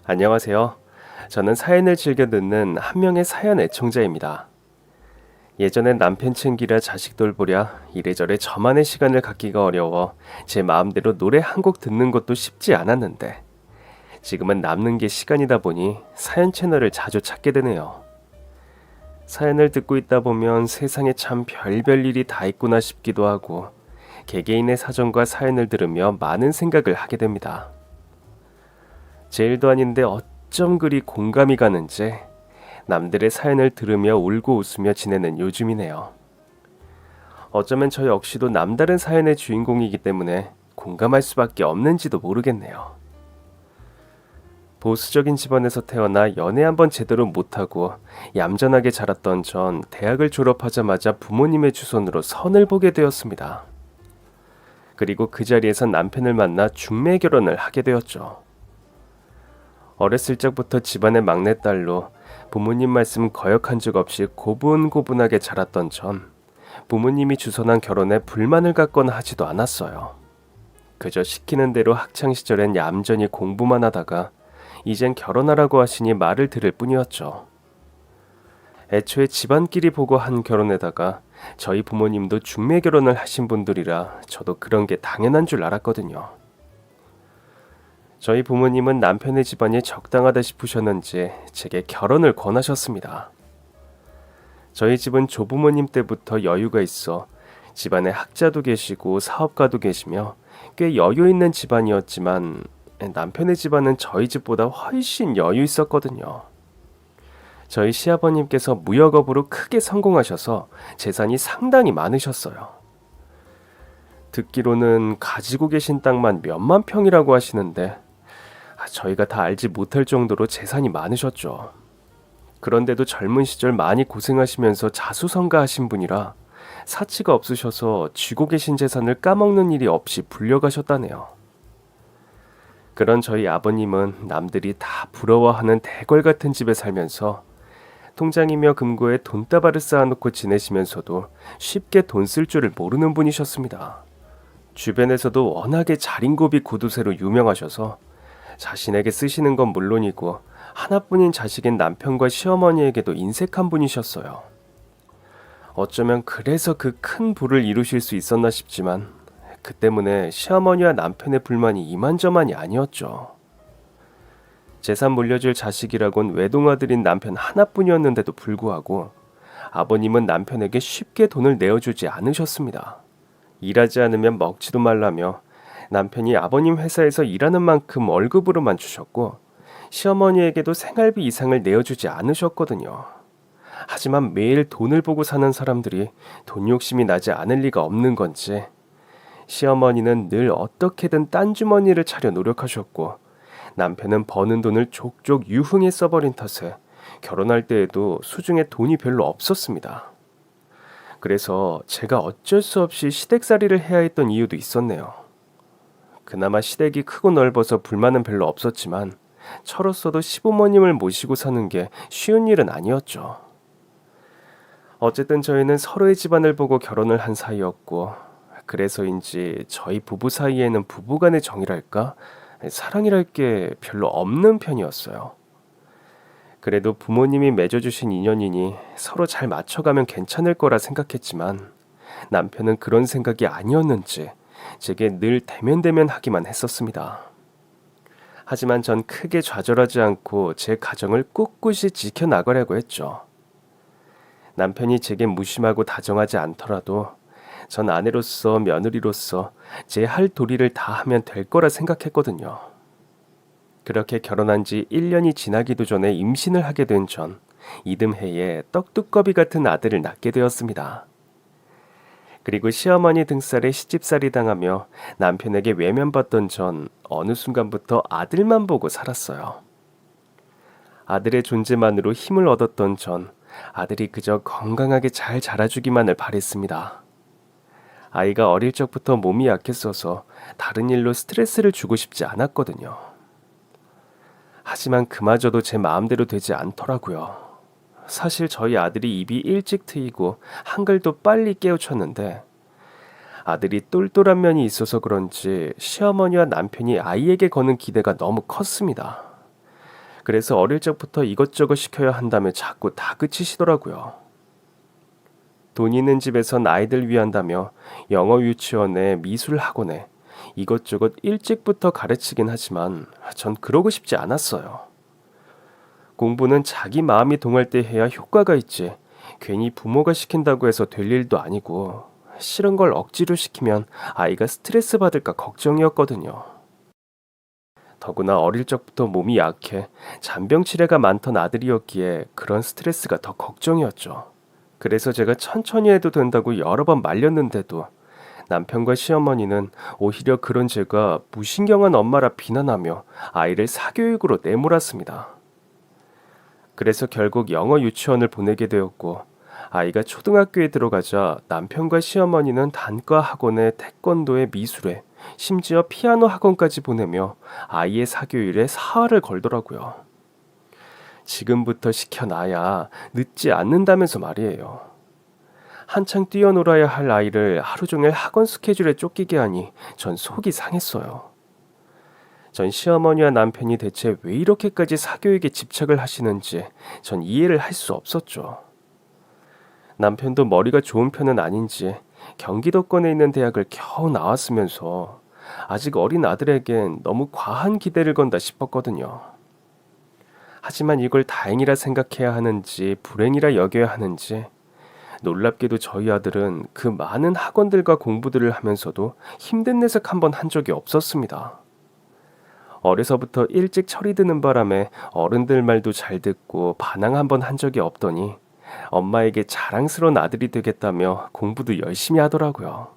안녕하세요. 저는 사연을 즐겨 듣는 한 명의 사연 애청자입니다. 예전엔 남편 챙기랴 자식 돌보랴 이래저래 저만의 시간을 갖기가 어려워 제 마음대로 노래 한 곡 듣는 것도 쉽지 않았는데 지금은 남는 게 시간이다 보니 사연 채널을 자주 찾게 되네요. 사연을 듣고 있다 보면 세상에 참 별별 일이 다 있구나 싶기도 하고 개개인의 사정과 사연을 들으며 많은 생각을 하게 됩니다. 제 일도 아닌데 어쩜 그리 공감이 가는지 남들의 사연을 들으며 울고 웃으며 지내는 요즘이네요. 어쩌면 저 역시도 남다른 사연의 주인공이기 때문에 공감할 수밖에 없는지도 모르겠네요. 보수적인 집안에서 태어나 연애 한번 제대로 못하고 얌전하게 자랐던 전 대학을 졸업하자마자 부모님의 주선으로 선을 보게 되었습니다. 그리고 그 자리에서 남편을 만나 중매 결혼을 하게 되었죠. 어렸을 적부터 집안의 막내딸로 부모님 말씀 거역한 적 없이 고분고분하게 자랐던 전 부모님이 주선한 결혼에 불만을 갖거나 하지도 않았어요. 그저 시키는 대로 학창시절엔 얌전히 공부만 하다가 이젠 결혼하라고 하시니 말을 들을 뿐이었죠. 애초에 집안끼리 보고 한 결혼에다가 저희 부모님도 중매 결혼을 하신 분들이라 저도 그런 게 당연한 줄 알았거든요. 저희 부모님은 남편의 집안이 적당하다 싶으셨는지 제게 결혼을 권하셨습니다. 저희 집은 조부모님 때부터 여유가 있어 집안에 학자도 계시고 사업가도 계시며 꽤 여유 있는 집안이었지만 남편의 집안은 저희 집보다 훨씬 여유 있었거든요. 저희 시아버님께서 무역업으로 크게 성공하셔서 재산이 상당히 많으셨어요. 듣기로는 가지고 계신 땅만 몇만 평이라고 하시는데 저희가 다 알지 못할 정도로 재산이 많으셨죠. 그런데도 젊은 시절 많이 고생하시면서 자수성가하신 분이라 사치가 없으셔서 쥐고 계신 재산을 까먹는 일이 없이 불려가셨다네요. 그런 저희 아버님은 남들이 다 부러워하는 대궐 같은 집에 살면서 통장이며 금고에 돈다발을 쌓아놓고 지내시면서도 쉽게 돈 쓸 줄을 모르는 분이셨습니다. 주변에서도 워낙에 자린고비 고두쇠로 유명하셔서 자신에게 쓰시는 건 물론이고 하나뿐인 자식인 남편과 시어머니에게도 인색한 분이셨어요. 어쩌면 그래서 그 큰 부를 이루실 수 있었나 싶지만 그 때문에 시어머니와 남편의 불만이 이만저만이 아니었죠. 재산 물려줄 자식이라곤 외동아들인 남편 하나뿐이었는데도 불구하고 아버님은 남편에게 쉽게 돈을 내어주지 않으셨습니다. 일하지 않으면 먹지도 말라며 남편이 아버님 회사에서 일하는 만큼 월급으로만 주셨고 시어머니에게도 생활비 이상을 내어주지 않으셨거든요. 하지만 매일 돈을 보고 사는 사람들이 돈 욕심이 나지 않을 리가 없는 건지 시어머니는 늘 어떻게든 딴 주머니를 차려 노력하셨고 남편은 버는 돈을 족족 유흥에 써버린 탓에 결혼할 때에도 수중에 돈이 별로 없었습니다. 그래서 제가 어쩔 수 없이 시댁살이를 해야 했던 이유도 있었네요. 그나마 시댁이 크고 넓어서 불만은 별로 없었지만 저로서도 시부모님을 모시고 사는 게 쉬운 일은 아니었죠. 어쨌든 저희는 서로의 집안을 보고 결혼을 한 사이였고 그래서인지 저희 부부 사이에는 부부간의 정이랄까 사랑이랄 게 별로 없는 편이었어요. 그래도 부모님이 맺어주신 인연이니 서로 잘 맞춰가면 괜찮을 거라 생각했지만 남편은 그런 생각이 아니었는지 제게 늘 대면대면하기만 했었습니다. 하지만 전 크게 좌절하지 않고 제 가정을 꿋꿋이 지켜나가려고 했죠. 남편이 제게 무심하고 다정하지 않더라도 전 아내로서 며느리로서 제 할 도리를 다 하면 될 거라 생각했거든요. 그렇게 결혼한 지 1년이 지나기도 전에 임신을 하게 된 전 이듬해에 떡두꺼비 같은 아들을 낳게 되었습니다. 그리고 시어머니 등살에 시집살이 당하며 남편에게 외면받던 전 어느 순간부터 아들만 보고 살았어요. 아들의 존재만으로 힘을 얻었던 전 아들이 그저 건강하게 잘 자라주기만을 바랬습니다. 아이가 어릴 적부터 몸이 약했어서 다른 일로 스트레스를 주고 싶지 않았거든요. 하지만 그마저도 제 마음대로 되지 않더라고요. 사실 저희 아들이 입이 일찍 트이고 한글도 빨리 깨우쳤는데 아들이 똘똘한 면이 있어서 그런지 시어머니와 남편이 아이에게 거는 기대가 너무 컸습니다. 그래서 어릴 적부터 이것저것 시켜야 한다며 자꾸 다그치시더라고요. 돈 있는 집에선 아이들 위한다며 영어 유치원에 미술 학원에 이것저것 일찍부터 가르치긴 하지만 전 그러고 싶지 않았어요. 공부는 자기 마음이 동할 때 해야 효과가 있지. 괜히 부모가 시킨다고 해서 될 일도 아니고 싫은 걸 억지로 시키면 아이가 스트레스 받을까 걱정이었거든요. 더구나 어릴 적부터 몸이 약해 잔병 치레가 많던 아들이었기에 그런 스트레스가 더 걱정이었죠. 그래서 제가 천천히 해도 된다고 여러 번 말렸는데도 남편과 시어머니는 오히려 그런 제가 무신경한 엄마라 비난하며 아이를 사교육으로 내몰았습니다. 그래서 결국 영어 유치원을 보내게 되었고 아이가 초등학교에 들어가자 남편과 시어머니는 단과 학원에 태권도에 미술에 심지어 피아노 학원까지 보내며 아이의 사교육에 사활을 걸더라고요. 지금부터 시켜놔야 늦지 않는다면서 말이에요. 한창 뛰어놀아야 할 아이를 하루 종일 학원 스케줄에 쫓기게 하니 전 속이 상했어요. 전 시어머니와 남편이 대체 왜 이렇게까지 사교육에 집착을 하시는지 전 이해를 할 수 없었죠. 남편도 머리가 좋은 편은 아닌지 경기도권에 있는 대학을 겨우 나왔으면서 아직 어린 아들에겐 너무 과한 기대를 건다 싶었거든요. 하지만 이걸 다행이라 생각해야 하는지 불행이라 여겨야 하는지 놀랍게도 저희 아들은 그 많은 학원들과 공부들을 하면서도 힘든 내색 한 번 한 적이 없었습니다. 어려서부터 일찍 철이 드는 바람에 어른들 말도 잘 듣고 반항 한 번 한 적이 없더니 엄마에게 자랑스러운 아들이 되겠다며 공부도 열심히 하더라고요.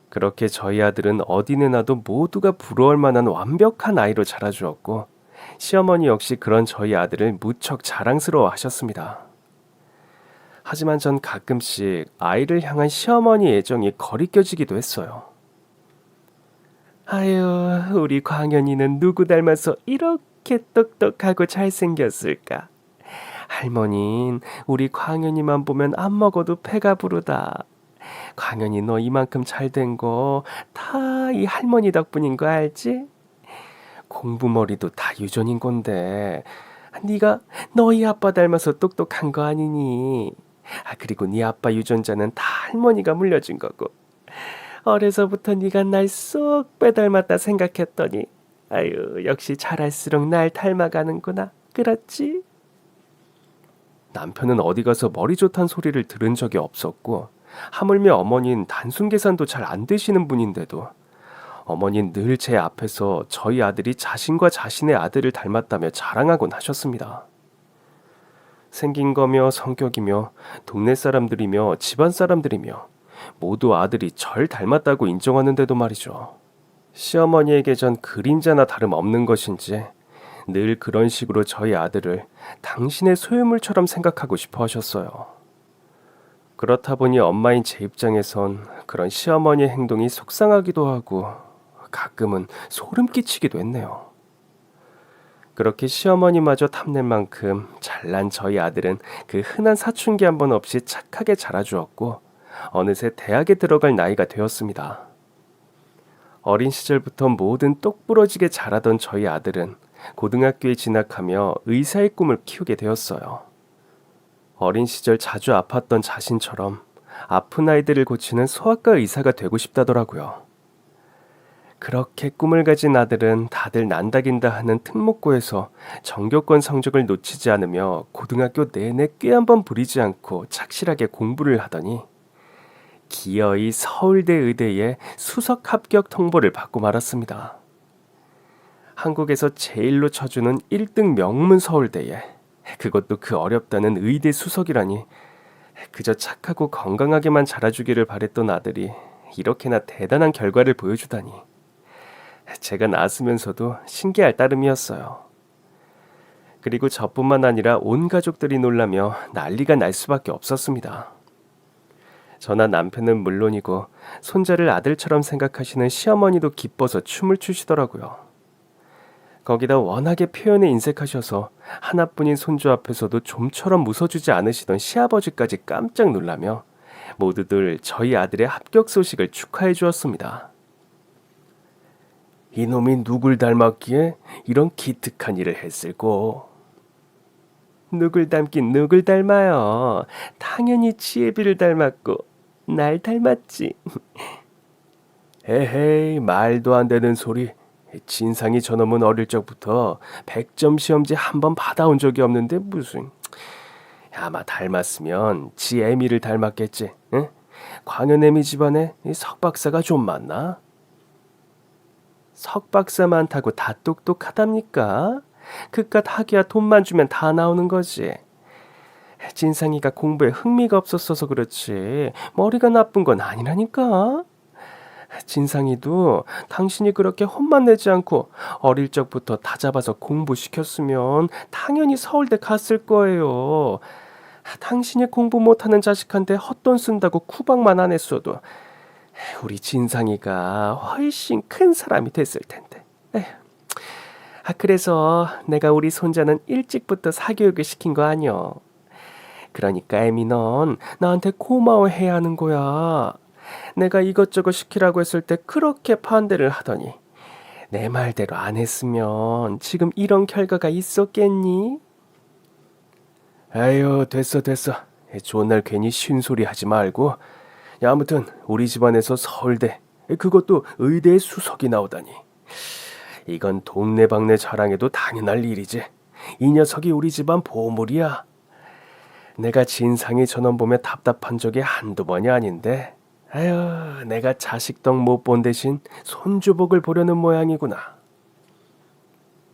그렇게 저희 아들은 어디 내놔도 모두가 부러울 만한 완벽한 아이로 자라주었고 시어머니 역시 그런 저희 아들을 무척 자랑스러워 하셨습니다. 하지만 전 가끔씩 아이를 향한 시어머니 애정이 거리껴지기도 했어요. 아유, 우리 광현이는 누구 닮아서 이렇게 똑똑하고 잘생겼을까? 할머니는 우리 광현이만 보면 안 먹어도 배가 부르다. 광현이 너 이만큼 잘된 거 다 이 할머니 덕분인 거 알지? 공부머리도 다 유전인 건데 네가 너희 아빠 닮아서 똑똑한 거 아니니? 그리고 네 아빠 유전자는 다 할머니가 물려준 거고 어려서부터 네가 날 쏙 빼닮았다 생각했더니 아유 역시 잘할수록 날 닮아가는구나. 그렇지? 남편은 어디 가서 머리 좋단 소리를 들은 적이 없었고 하물며 어머니는 단순 계산도 잘 안 되시는 분인데도 어머니는 늘 제 앞에서 저희 아들이 자신과 자신의 아들을 닮았다며 자랑하곤 하셨습니다. 생긴 거며 성격이며 동네 사람들이며 집안 사람들이며 모두 아들이 절 닮았다고 인정하는데도 말이죠. 시어머니에게 전 그림자나 다름없는 것인지 늘 그런 식으로 저희 아들을 당신의 소유물처럼 생각하고 싶어 하셨어요. 그렇다 보니 엄마인 제 입장에선 그런 시어머니의 행동이 속상하기도 하고 가끔은 소름 끼치기도 했네요. 그렇게 시어머니마저 탐낼 만큼 잘난 저희 아들은 그 흔한 사춘기 한 번 없이 착하게 자라주었고 어느새 대학에 들어갈 나이가 되었습니다. 어린 시절부터 뭐든 똑부러지게 자라던 저희 아들은 고등학교에 진학하며 의사의 꿈을 키우게 되었어요. 어린 시절 자주 아팠던 자신처럼 아픈 아이들을 고치는 소아과 의사가 되고 싶다더라고요. 그렇게 꿈을 가진 아들은 다들 난다긴다 하는 특목고에서 전교권 성적을 놓치지 않으며 고등학교 내내 꾀 한 번 부리지 않고 착실하게 공부를 하더니 기어이 서울대 의대에 수석 합격 통보를 받고 말았습니다. 한국에서 제일로 쳐주는 1등 명문 서울대에 그것도 그 어렵다는 의대 수석이라니 그저 착하고 건강하게만 자라주기를 바랬던 아들이 이렇게나 대단한 결과를 보여주다니 제가 낳았으면서도 신기할 따름이었어요. 그리고 저뿐만 아니라 온 가족들이 놀라며 난리가 날 수밖에 없었습니다. 저나 남편은 물론이고 손자를 아들처럼 생각하시는 시어머니도 기뻐서 춤을 추시더라고요. 거기다 워낙에 표현에 인색하셔서 하나뿐인 손주 앞에서도 좀처럼 웃어주지 않으시던 시아버지까지 깜짝 놀라며 모두들 저희 아들의 합격 소식을 축하해 주었습니다. 이놈이 누굴 닮았기에 이런 기특한 일을 했을꼬. 누굴 닮긴 누굴 닮아요. 당연히 지혜비를 닮았고 날 닮았지. 에헤이, 말도 안 되는 소리. 진상이 저놈은 어릴 적부터 100점 시험지 한 번 받아온 적이 없는데 무슨. 아마 닮았으면 지 애미를 닮았겠지. 응? 광현애미 집안에 이 석박사가 좀 많나? 석박사 많다고 다 똑똑하답니까? 그깟 학이야 돈만 주면 다 나오는 거지. 진상이가 공부에 흥미가 없었어서 그렇지 머리가 나쁜 건 아니라니까. 진상이도 당신이 그렇게 혼만 내지 않고 어릴 적부터 다 잡아서 공부시켰으면 당연히 서울대 갔을 거예요. 당신이 공부 못하는 자식한테 헛돈 쓴다고 구박만 안 했어도 우리 진상이가 훨씬 큰 사람이 됐을 텐데. 에휴. 그래서 내가 우리 손자는 일찍부터 사교육을 시킨 거 아니여. 그러니까 애미 넌 나한테 고마워해야 하는 거야. 내가 이것저것 시키라고 했을 때 그렇게 반대를 하더니 내 말대로 안 했으면 지금 이런 결과가 있었겠니? 아유, 됐어. 좋은 날 괜히 쉬운 소리 하지 말고. 야, 아무튼 우리 집안에서 서울대, 그것도 의대의 수석이 나오다니. 이건 동네방네 자랑해도 당연할 일이지. 이 녀석이 우리 집안 보물이야. 내가 진상이 저놈 보며 답답한 적이 한두 번이 아닌데, 아유, 내가 자식덕 못 본 대신 손주복을 보려는 모양이구나.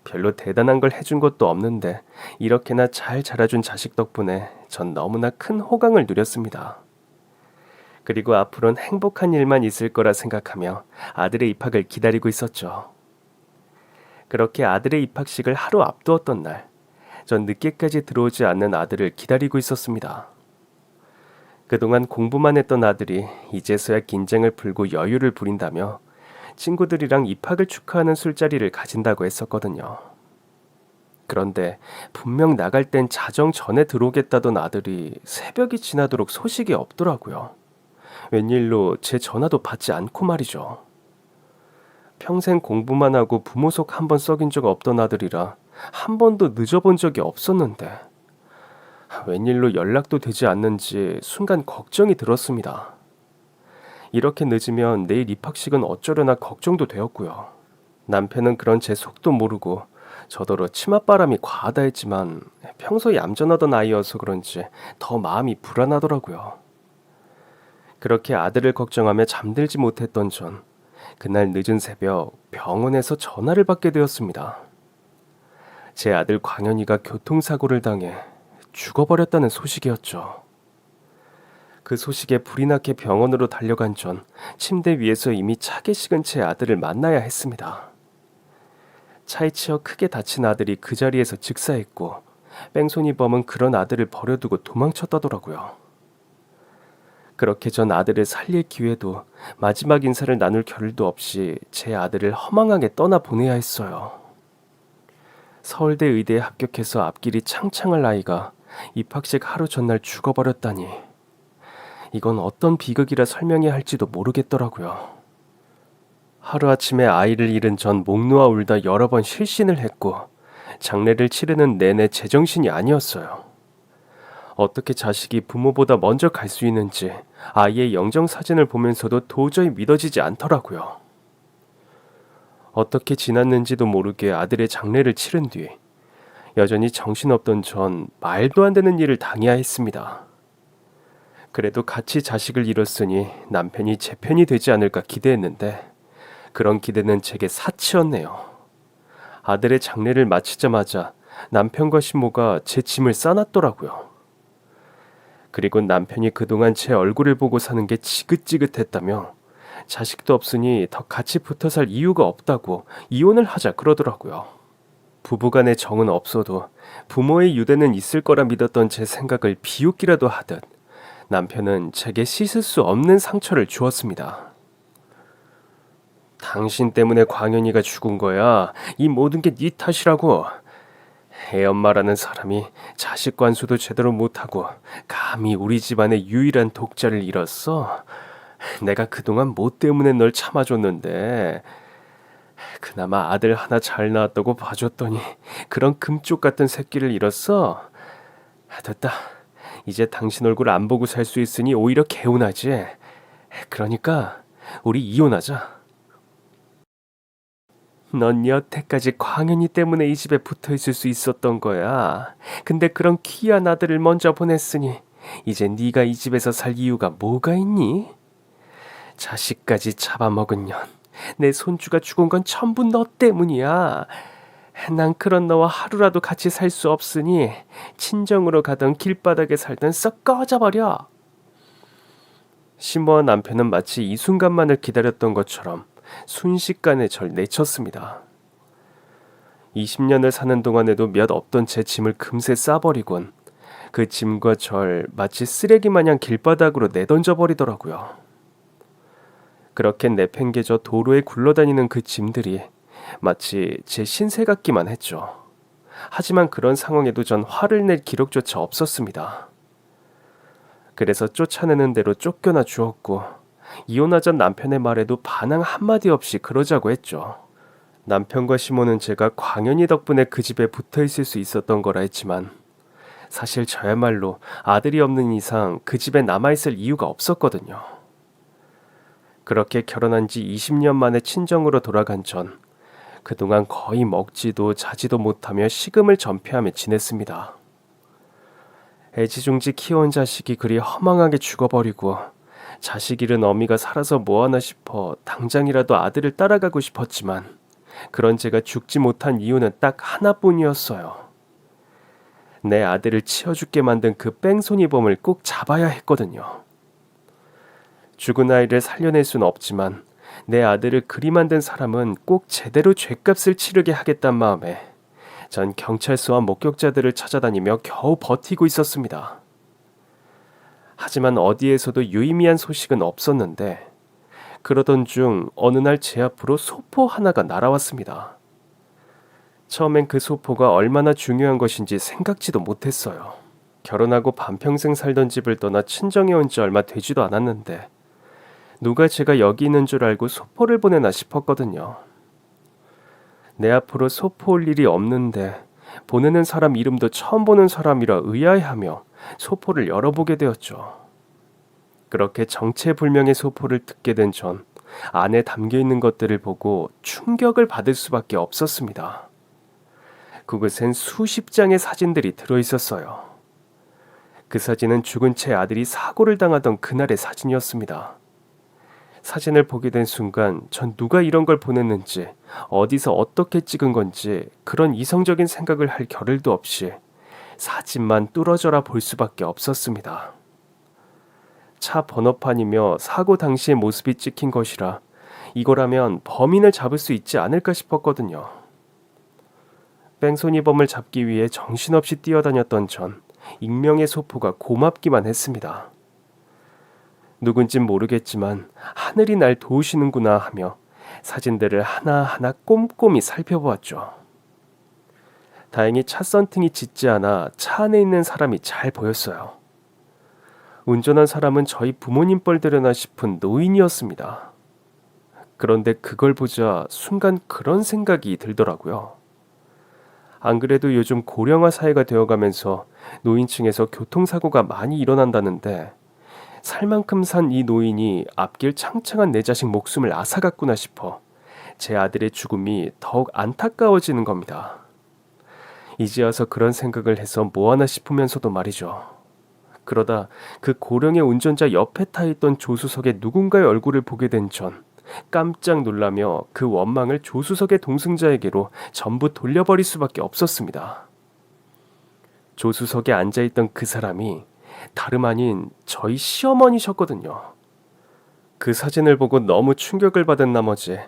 별로 대단한 걸 해준 것도 없는데 이렇게나 잘 자라준 자식 덕분에 전 너무나 큰 호강을 누렸습니다. 그리고 앞으로는 행복한 일만 있을 거라 생각하며 아들의 입학을 기다리고 있었죠. 그렇게 아들의 입학식을 하루 앞두었던 날, 전 늦게까지 들어오지 않는 아들을 기다리고 있었습니다. 그동안 공부만 했던 아들이 이제서야 긴장을 풀고 여유를 부린다며 친구들이랑 입학을 축하하는 술자리를 가진다고 했었거든요. 그런데 분명 나갈 땐 자정 전에 들어오겠다던 아들이 새벽이 지나도록 소식이 없더라고요. 웬일로 제 전화도 받지 않고 말이죠. 평생 공부만 하고 부모 속 한 번 썩인 적 없던 아들이라 한 번도 늦어본 적이 없었는데 웬일로 연락도 되지 않는지 순간 걱정이 들었습니다. 이렇게 늦으면 내일 입학식은 어쩌려나 걱정도 되었고요. 남편은 그런 제 속도 모르고 저더러 치맛바람이 과하다 했지만 평소 얌전하던 아이여서 그런지 더 마음이 불안하더라고요. 그렇게 아들을 걱정하며 잠들지 못했던 전 그날 늦은 새벽 병원에서 전화를 받게 되었습니다. 제 아들 광현이가 교통사고를 당해 죽어버렸다는 소식이었죠. 그 소식에 불이 나게 병원으로 달려간 전 침대 위에서 이미 차게 식은 제 아들을 만나야 했습니다. 차에 치여 크게 다친 아들이 그 자리에서 즉사했고 뺑소니 범은 그런 아들을 버려두고 도망쳤다더라고요. 그렇게 전 아들을 살릴 기회도 마지막 인사를 나눌 겨를도 없이 제 아들을 허망하게 떠나보내야 했어요. 서울대 의대에 합격해서 앞길이 창창할 아이가 입학식 하루 전날 죽어버렸다니. 이건 어떤 비극이라 설명해야 할지도 모르겠더라고요. 하루아침에 아이를 잃은 전 목 놓아 울다 여러 번 실신을 했고 장례를 치르는 내내 제정신이 아니었어요. 어떻게 자식이 부모보다 먼저 갈 수 있는지 아이의 영정사진을 보면서도 도저히 믿어지지 않더라고요. 어떻게 지났는지도 모르게 아들의 장례를 치른 뒤 여전히 정신없던 전 말도 안 되는 일을 당해야 했습니다. 그래도 같이 자식을 잃었으니 남편이 제 편이 되지 않을까 기대했는데 그런 기대는 제게 사치였네요. 아들의 장례를 마치자마자 남편과 신모가 제 짐을 싸놨더라고요. 그리고 남편이 그동안 제 얼굴을 보고 사는 게 지긋지긋했다며 자식도 없으니 더 같이 붙어 살 이유가 없다고 이혼을 하자 그러더라고요. 부부간의 정은 없어도 부모의 유대는 있을 거라 믿었던 제 생각을 비웃기라도 하듯 남편은 제게 씻을 수 없는 상처를 주었습니다. 당신 때문에 광현이가 죽은 거야. 이 모든 게 네 탓이라고. 애엄마라는 사람이 자식 관수도 제대로 못하고 감히 우리 집안의 유일한 독자를 잃었어. 내가 그동안 뭐 때문에 널 참아줬는데 그나마 아들 하나 잘 낳았다고 봐줬더니 그런 금쪽 같은 새끼를 잃었어. 됐다. 이제 당신 얼굴 안 보고 살 수 있으니 오히려 개운하지. 그러니까 우리 이혼하자. 넌 여태까지 광현이 때문에 이 집에 붙어 있을 수 있었던 거야. 근데 그런 귀한 아들을 먼저 보냈으니 이제 네가 이 집에서 살 이유가 뭐가 있니? 자식까지 잡아먹은 년. 내 손주가 죽은 건 전부 너 때문이야. 난 그런 너와 하루라도 같이 살 수 없으니 친정으로 가던 길바닥에 살던 썩 꺼져버려. 시모와 남편은 마치 이 순간만을 기다렸던 것처럼 순식간에 절 내쳤습니다. 20년을 사는 동안에도 몇 없던 제 짐을 금세 싸버리곤 그 짐과 절 마치 쓰레기 마냥 길바닥으로 내던져 버리더라고요. 그렇게 내팽개져 도로에 굴러다니는 그 짐들이 마치 제 신세 같기만 했죠. 하지만 그런 상황에도 전 화를 낼 기력조차 없었습니다. 그래서 쫓아내는 대로 쫓겨나 주었고 이혼하자 남편의 말에도 반항 한마디 없이 그러자고 했죠. 남편과 시모는 제가 광현이 덕분에 그 집에 붙어 있을 수 있었던 거라 했지만 사실 저야말로 아들이 없는 이상 그 집에 남아있을 이유가 없었거든요. 그렇게 결혼한 지 20년 만에 친정으로 돌아간 전 그동안 거의 먹지도 자지도 못하며 식음을 전폐하며 지냈습니다. 애지중지 키워온 자식이 그리 허망하게 죽어버리고 자식 잃은 어미가 살아서 뭐하나 싶어 당장이라도 아들을 따라가고 싶었지만 그런 제가 죽지 못한 이유는 딱 하나뿐이었어요. 내 아들을 치워 죽게 만든 그 뺑소니범을 꼭 잡아야 했거든요. 죽은 아이를 살려낼 수는 없지만 내 아들을 그리 만든 사람은 꼭 제대로 죗값을 치르게 하겠단 마음에 전 경찰서와 목격자들을 찾아다니며 겨우 버티고 있었습니다. 하지만 어디에서도 유의미한 소식은 없었는데 그러던 중 어느 날 제 앞으로 소포 하나가 날아왔습니다. 처음엔 그 소포가 얼마나 중요한 것인지 생각지도 못했어요. 결혼하고 반평생 살던 집을 떠나 친정에 온 지 얼마 되지도 않았는데 누가 제가 여기 있는 줄 알고 소포를 보내나 싶었거든요. 내 앞으로 소포 올 일이 없는데 보내는 사람 이름도 처음 보는 사람이라 의아해하며 소포를 열어보게 되었죠. 그렇게 정체불명의 소포를 듣게 된 전 안에 담겨있는 것들을 보고 충격을 받을 수밖에 없었습니다. 그곳엔 수십 장의 사진들이 들어있었어요. 그 사진은 죽은 채 아들이 사고를 당하던 그날의 사진이었습니다. 사진을 보게 된 순간 전 누가 이런 걸 보냈는지 어디서 어떻게 찍은 건지 그런 이성적인 생각을 할 겨를도 없이 사진만 뚫어져라 볼 수밖에 없었습니다. 차 번호판이며 사고 당시의 모습이 찍힌 것이라 이거라면 범인을 잡을 수 있지 않을까 싶었거든요. 뺑소니범을 잡기 위해 정신없이 뛰어다녔던 전 익명의 소포가 고맙기만 했습니다. 누군진 모르겠지만 하늘이 날 도우시는구나 하며 사진들을 하나하나 꼼꼼히 살펴보았죠. 다행히 차선팅이 짙지 않아 차 안에 있는 사람이 잘 보였어요. 운전한 사람은 저희 부모님 뻘되려나 싶은 노인이었습니다. 그런데 그걸 보자 순간 그런 생각이 들더라고요. 안 그래도 요즘 고령화 사회가 되어가면서 노인층에서 교통사고가 많이 일어난다는데 살 만큼 산 이 노인이 앞길 창창한 내 자식 목숨을 앗아갔구나 싶어 제 아들의 죽음이 더욱 안타까워지는 겁니다. 이제 와서 그런 생각을 해서 뭐하나 싶으면서도 말이죠. 그러다 그 고령의 운전자 옆에 타있던 조수석에 누군가의 얼굴을 보게 된 전 깜짝 놀라며 그 원망을 조수석의 동승자에게로 전부 돌려버릴 수밖에 없었습니다. 조수석에 앉아있던 그 사람이 다름 아닌 저희 시어머니셨거든요. 그 사진을 보고 너무 충격을 받은 나머지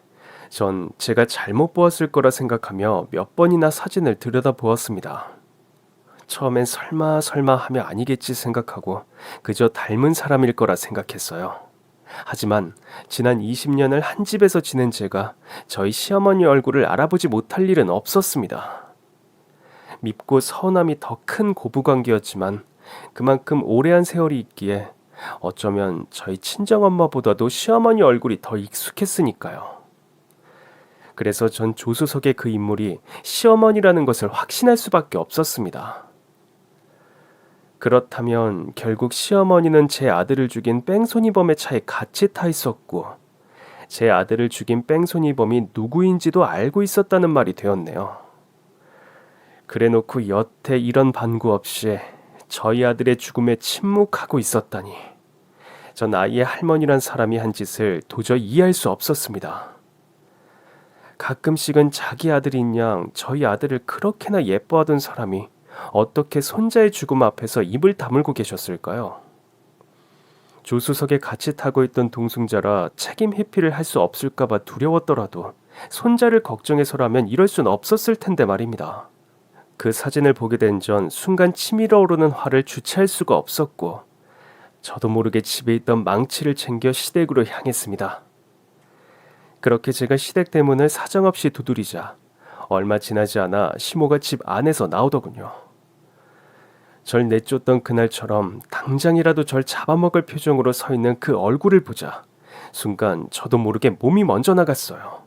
전 제가 잘못 보았을 거라 생각하며 몇 번이나 사진을 들여다보았습니다. 처음엔 설마 하며 아니겠지 생각하고 그저 닮은 사람일 거라 생각했어요. 하지만 지난 20년을 한 집에서 지낸 제가 저희 시어머니 얼굴을 알아보지 못할 일은 없었습니다. 밉고 서운함이 더 큰 고부관계였지만 그만큼 오래한 세월이 있기에 어쩌면 저희 친정엄마보다도 시어머니 얼굴이 더 익숙했으니까요. 그래서 전 조수석의 그 인물이 시어머니라는 것을 확신할 수밖에 없었습니다. 그렇다면 결국 시어머니는 제 아들을 죽인 뺑소니범의 차에 같이 타 있었고 제 아들을 죽인 뺑소니범이 누구인지도 알고 있었다는 말이 되었네요. 그래놓고 여태 이런 반구 없이 저희 아들의 죽음에 침묵하고 있었다니. 전 아이의 할머니란 사람이 한 짓을 도저히 이해할 수 없었습니다. 가끔씩은 자기 아들인 양 저희 아들을 그렇게나 예뻐하던 사람이 어떻게 손자의 죽음 앞에서 입을 다물고 계셨을까요? 조수석에 같이 타고 있던 동승자라 책임 회피를 할 수 없을까봐 두려웠더라도 손자를 걱정해서라면 이럴 순 없었을 텐데 말입니다. 그 사진을 보게 된 전 순간 치밀어 오르는 화를 주체할 수가 없었고 저도 모르게 집에 있던 망치를 챙겨 시댁으로 향했습니다. 그렇게 제가 시댁 대문을 사정없이 두드리자 얼마 지나지 않아 시모가 집 안에서 나오더군요. 절 내쫓던 그날처럼 당장이라도 절 잡아먹을 표정으로 서 있는 그 얼굴을 보자 순간 저도 모르게 몸이 먼저 나갔어요.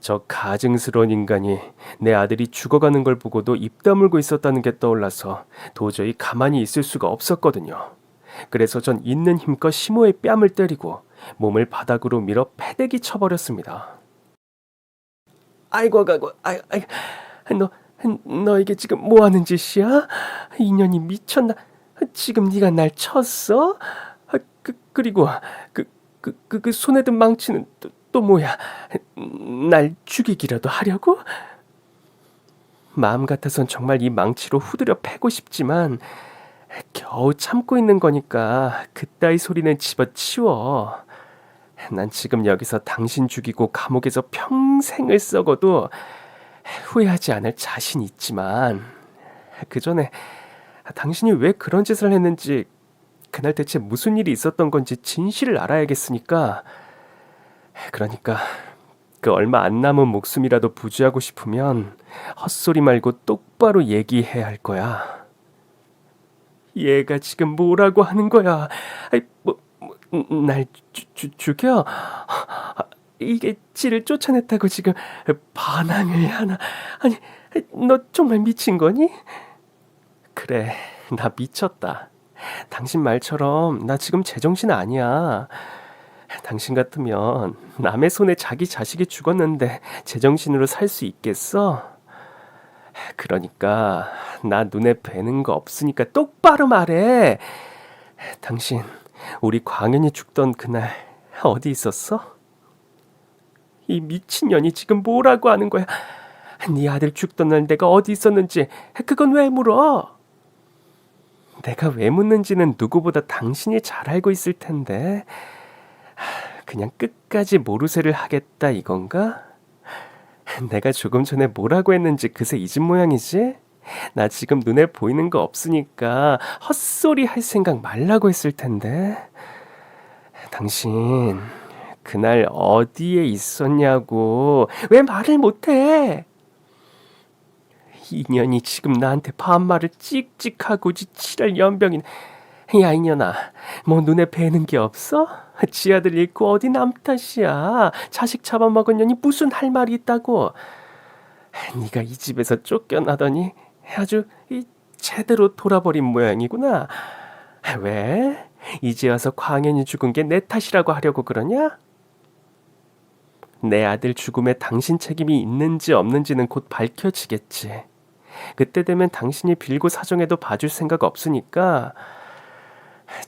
저 가증스러운 인간이 내 아들이 죽어가는 걸 보고도 입 다물고 있었다는 게 떠올라서 도저히 가만히 있을 수가 없었거든요. 그래서 전 있는 힘껏 시모의 뺨을 때리고 몸을 바닥으로 밀어 패대기 쳐버렸습니다. 아이고, 너 이게 지금 뭐 하는 짓이야? 인연이 미쳤나? 지금 네가 날 쳤어? 그리고 그 손에 든 망치는 또 뭐야? 날 죽이기라도 하려고? 마음 같아선 정말 이 망치로 후드려 패고 싶지만 겨우 참고 있는 거니까 그따위 소리는 집어치워. 난 지금 여기서 당신 죽이고 감옥에서 평생을 썩어도 후회하지 않을 자신 있지만 그 전에 당신이 왜 그런 짓을 했는지 그날 대체 무슨 일이 있었던 건지 진실을 알아야겠으니까 그러니까 그 얼마 안 남은 목숨이라도 부지하고 싶으면 헛소리 말고 똑바로 얘기해야 할 거야. 얘가 지금 뭐라고 하는 거야? 날 죽여? 이게 찌를 쫓아냈다고 지금 반항을 하나? 아니, 너 정말 미친 거니? 그래, 나 미쳤다. 당신 말처럼 나 지금 제정신 아니야. 당신 같으면 남의 손에 자기 자식이 죽었는데 제정신으로 살 수 있겠어? 그러니까 나 눈에 뵈는 거 없으니까 똑바로 말해. 당신 우리 광현이 죽던 그날 어디 있었어? 이 미친년이 지금 뭐라고 하는 거야? 네 아들 죽던 날 내가 어디 있었는지 그건 왜 물어? 내가 왜 묻는지는 누구보다 당신이 잘 알고 있을 텐데 그냥 끝까지 모르쇠를 하겠다 이건가? 내가 조금 전에 뭐라고 했는지 그새 잊은 모양이지? 나 지금 눈에 보이는 거 없으니까 헛소리 할 생각 말라고 했을 텐데. 당신 그날 어디에 있었냐고. 왜 말을 못해? 이년이 지금 나한테 반말을 찍찍하고 지랄 연병이네. 야 이년아, 뭐 눈에 뵈는 게 없어? 지 아들 잃고 어디 남 탓이야. 자식 잡아먹은 년이 무슨 할 말이 있다고. 네가 이 집에서 쫓겨나더니 아주 제대로 돌아버린 모양이구나. 왜? 이제 와서 광현이 죽은 게 내 탓이라고 하려고 그러냐? 내 아들 죽음에 당신 책임이 있는지 없는지는 곧 밝혀지겠지. 그때 되면 당신이 빌고 사정해도 봐줄 생각 없으니까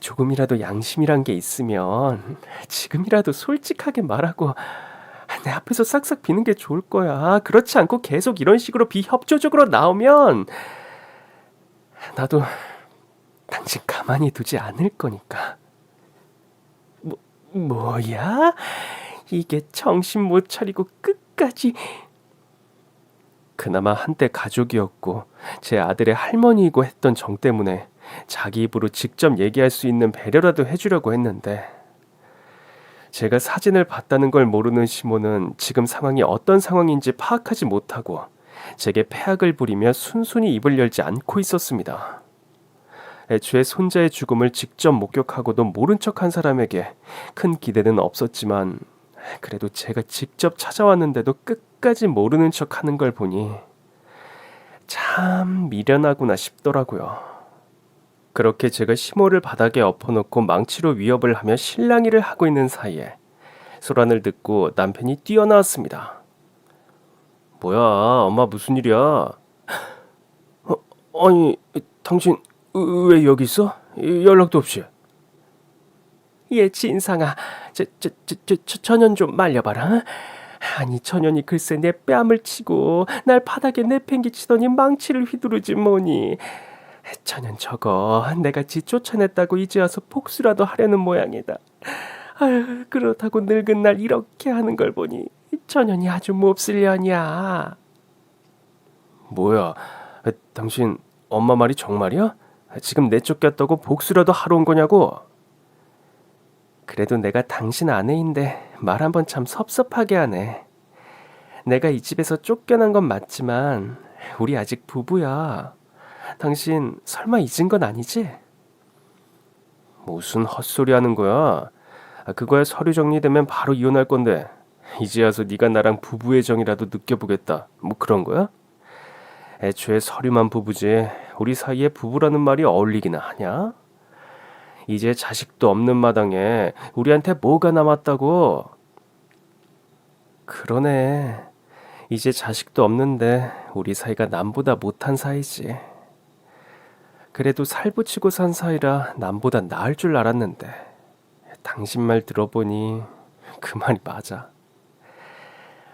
조금이라도 양심이란 게 있으면 지금이라도 솔직하게 말하고 내 앞에서 싹싹 비는 게 좋을 거야. 그렇지 않고 계속 이런 식으로 비협조적으로 나오면 나도 당신 가만히 두지 않을 거니까. 뭐야? 이게 정신 못 차리고 끝까지. 그나마 한때 가족이었고 제 아들의 할머니이고 했던 정 때문에 자기 입으로 직접 얘기할 수 있는 배려라도 해주려고 했는데 제가 사진을 봤다는 걸 모르는 시모는 지금 상황이 어떤 상황인지 파악하지 못하고 제게 패악을 부리며 순순히 입을 열지 않고 있었습니다. 애초에 손자의 죽음을 직접 목격하고도 모른 척한 사람에게 큰 기대는 없었지만 그래도 제가 직접 찾아왔는데도 끝까지 모르는 척하는 걸 보니 참 미련하구나 싶더라고요. 그렇게 제가 시모를 바닥에 엎어놓고 망치로 위협을 하며 실랑이를 하고 있는 사이에 소란을 듣고 남편이 뛰어나왔습니다. 뭐야, 엄마 무슨 일이야? 아니, 당신 왜 여기 있어? 연락도 없이. 얘 진상아, 천연 좀 말려봐라. 아니 천연이 글쎄 내 뺨을 치고 날 바닥에 내팽개치더니 망치를 휘두르지 뭐니. 천연 저거 내가 지 쫓아냈다고 이제 와서 복수라도 하려는 모양이다. 아유, 그렇다고 늙은 날 이렇게 하는 걸 보니 천연이 아주 몹쓸 년이야. 뭐야, 당신 엄마 말이 정말이야? 지금 내쫓겼다고 복수라도 하러 온 거냐고? 그래도 내가 당신 아내인데 말 한번 참 섭섭하게 하네. 내가 이 집에서 쫓겨난 건 맞지만 우리 아직 부부야. 당신 설마 잊은 건 아니지? 무슨 헛소리 하는 거야? 그거야 서류 정리되면 바로 이혼할 건데 이제 와서 네가 나랑 부부의 정이라도 느껴보겠다. 뭐 그런 거야? 애초에 서류만 부부지 우리 사이에 부부라는 말이 어울리기나 하냐? 이제 자식도 없는 마당에 우리한테 뭐가 남았다고? 그러네. 이제 자식도 없는데 우리 사이가 남보다 못한 사이지. 그래도 살붙이고 산 사이라 남보다 나을 줄 알았는데 당신 말 들어보니 그 말이 맞아.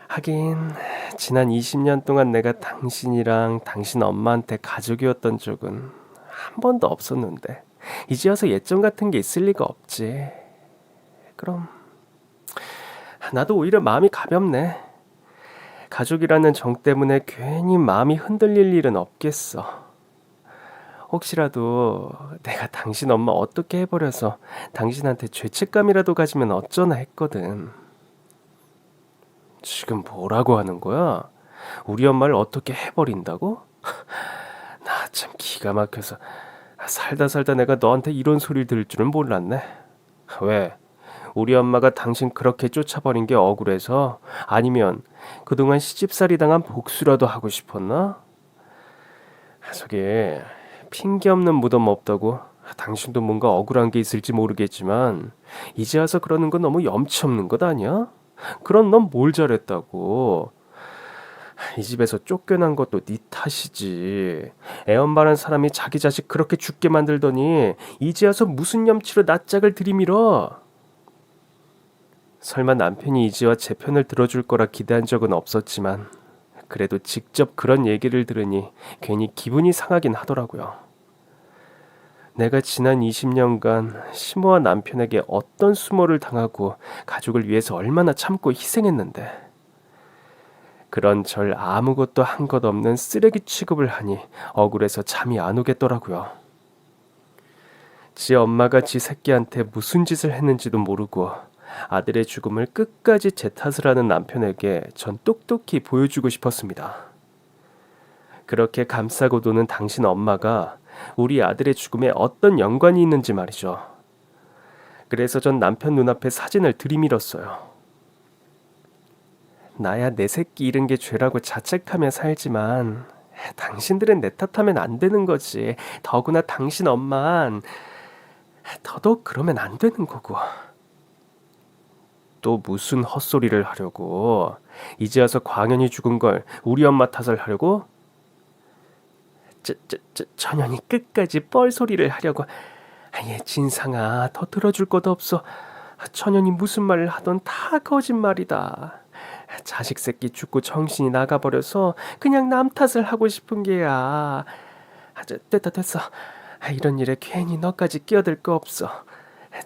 하긴 지난 20년 동안 내가 당신이랑 당신 엄마한테 가족이었던 적은 한 번도 없었는데 이제 와서 예정 같은 게 있을 리가 없지. 그럼 나도 오히려 마음이 가볍네. 가족이라는 정 때문에 괜히 마음이 흔들릴 일은 없겠어. 혹시라도 내가 당신 엄마 어떻게 해버려서 당신한테 죄책감이라도 가지면 어쩌나 했거든. 지금 뭐라고 하는 거야? 우리 엄마를 어떻게 해버린다고? 나 참 기가 막혀서 살다 살다 내가 너한테 이런 소리를 들을 줄은 몰랐네. 왜? 우리 엄마가 당신 그렇게 쫓아버린 게 억울해서? 아니면 그동안 시집살이 당한 복수라도 하고 싶었나? 저기 핑계 없는 무덤 없다고. 당신도 뭔가 억울한 게 있을지 모르겠지만 이제 와서 그러는 건 너무 염치 없는 것 아니야? 그럼 넌 뭘 잘했다고? 이 집에서 쫓겨난 것도 네 탓이지. 애엄마란 사람이 자기 자식 그렇게 죽게 만들더니 이제 와서 무슨 염치로 낯짝을 들이밀어? 설마 남편이 이제와 제 편을 들어줄 거라 기대한 적은 없었지만 그래도 직접 그런 얘기를 들으니 괜히 기분이 상하긴 하더라고요. 내가 지난 20년간 시모와 남편에게 어떤 수모를 당하고 가족을 위해서 얼마나 참고 희생했는데 그런 절 아무것도 한 것 없는 쓰레기 취급을 하니 억울해서 잠이 안 오겠더라고요. 지 엄마가 지 새끼한테 무슨 짓을 했는지도 모르고 아들의 죽음을 끝까지 제 탓을 하는 남편에게 전 똑똑히 보여주고 싶었습니다. 그렇게 감싸고 도는 당신 엄마가 우리 아들의 죽음에 어떤 연관이 있는지 말이죠. 그래서 전 남편 눈앞에 사진을 들이밀었어요. 나야 내 새끼 잃은 게 죄라고 자책하며 살지만 당신들은 내 탓하면 안 되는 거지. 더구나 당신 엄만 더더욱 그러면 안 되는 거고. 또 무슨 헛소리를 하려고? 이제 와서 광현이 죽은 걸 우리 엄마 탓을 하려고? 천연이 끝까지 뻘소리를 하려고. 얘 진상아, 더 들어줄 것도 없어. 천연이 무슨 말을 하던 다 거짓말이다. 자식 새끼 죽고 정신이 나가버려서 그냥 남 탓을 하고 싶은 게야. 됐어. 이런 일에 괜히 너까지 끼어들 거 없어.